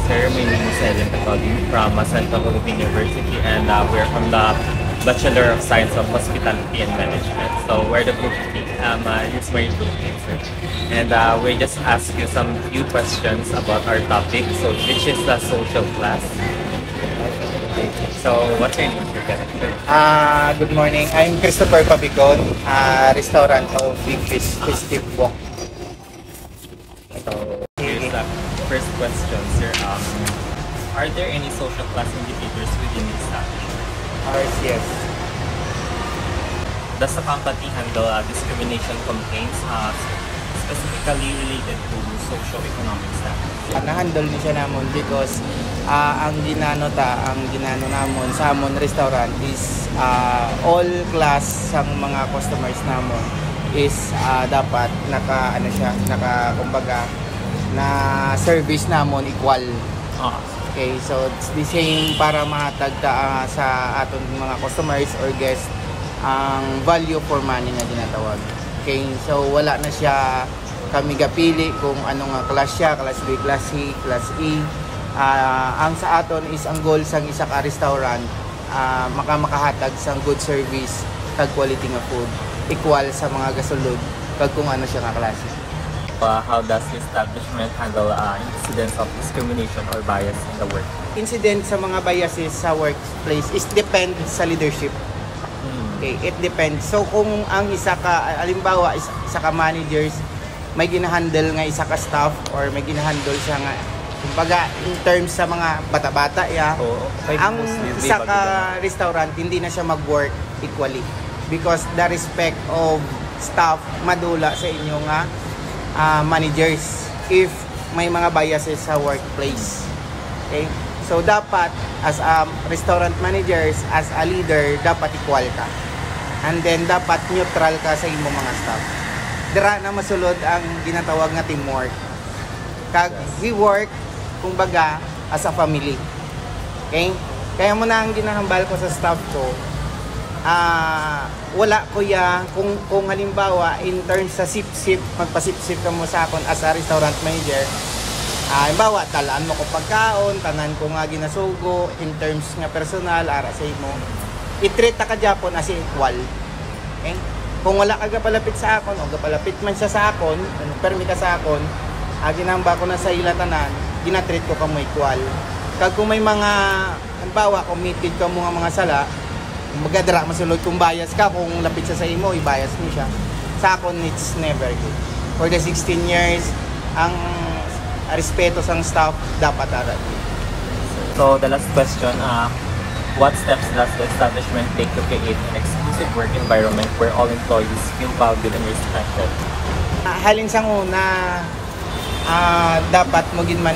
sir. My name is Ellen Catodi from Central Philippine University, and we're from the Bachelor of Science of Hospitality and Management. So we're the group team. Here's my group team, sir. And we just ask you some few questions about our topic, so which is the social class. So what's your name, sir? Good morning. I'm Christopher Pabicon, restaurant of Big Fish Festive Walk. So here's the first question, sir. Are there any social class indicators within the establishment? Yes. Does the company handle discrimination complaints specifically related to socio-economic status? Na-handle ni siya namon because ang ginano namon sa amon restaurant is all class sang mga customers namon is dapat kumbaga na service namon equal. Okay, so it's the same para mahatag ta sa aton mga customers or guests ang value for money na ginatawag. Okay, so wala na siya kami gapili kung ano nga class siya, class B, class C, class E. Ang sa aton is ang goal sang isa ka restaurant makahatag sang good service kag quality nga food equal sa mga gasulod kag kung ano siya nga klase. How does the establishment handle incidents of discrimination or bias in the work? Incident sa mga biases sa workplace is depend sa leadership. Okay, it depends. So kung ang isa ka, halimbawa isa ka managers, may ginahandle nga isa ka staff or may ginahandle siya nga kumbaga in terms sa mga bata-bata ang isa ka restaurant hindi na siya mag-work equally because the respect of staff madula sa inyo nga managers if may mga biases sa workplace. Okay? So dapat as a restaurant managers, as a leader, dapat equal ka. And then dapat neutral ka sa imong mga staff. Dira na masulod ang ginatawag nga teamwork. Kag we work kumbaga as a family. Okay? Kaya mo na ang ginahambal ko sa staff ko. Wala ko kung halimbawa in terms sa sip-sip, magpasip-sip ka mo sa akon as a restaurant manager, halimbawa talaan mo ko pagkaon, tanan ko nga ginasugo in terms nga personal ara sa imo, i-treat ka Japon as equal. Okay? Kung wala ka gapalapit sa akon o gapalapit man siya sa akon, permi ka sa akon, ginamba ko na sa ila tanan, ginatreat ko ka mo equal. Kag kung may mga halimbawa committed ka mo nga mga sala, magadra masulod kung bias ka, kung lapit siya sa imo, i-bias mo siya. Sa akon, it's never good. For the 16 years, ang respeto sang staff dapat aral. So the last question, what steps does the establishment take to create an exclusive work environment where all employees feel valued and respected? Halin sang una, dapat mo ginman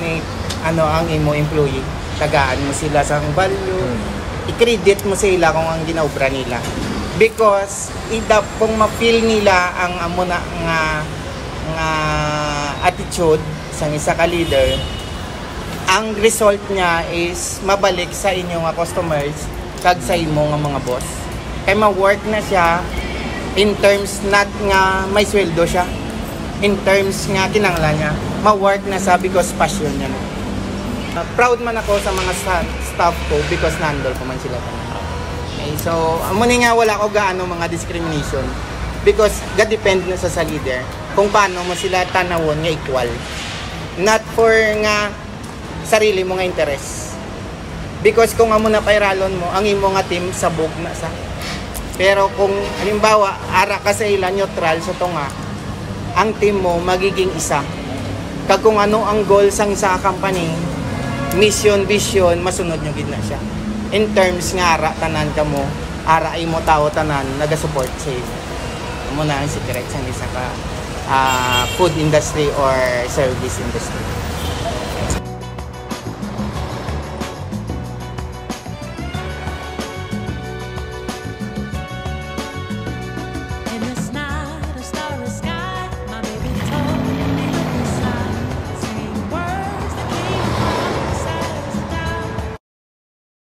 ang imo employee. Tagaan mo sila sang value. I-credit mo sila kung ang ginaobra nila because kung ma-feel nila ang amo na nga attitude sang isa ka leader, ang result niya is mabalik sa inyo nga customers kag sa imo nga mga boss kay ma-work na siya in terms not nga may sweldo siya, in terms nga kinanglan niya ma-work na sa because passion niya na. Proud man ako sa mga staff ko because nandol ko man sila. Okay, so muna nga wala ko gaano mga discrimination because ga-depend na sa leader kung paano mo sila tanawon nga equal, not for nga sarili mo nga interest because kung amo na pairalon mo ang imo nga team sabog na sa, pero kung halimbawa ara ka sa ila neutral sa tunga ang team mo magiging isa kag kung ano ang goal sang isa ka company, mission, vision, masunod nyo gid na siya. In terms nga ara tanan ka mo, ara imo tao tanan naga-support sa iyo. Amo na ang secret sa isa ka food industry or service industry.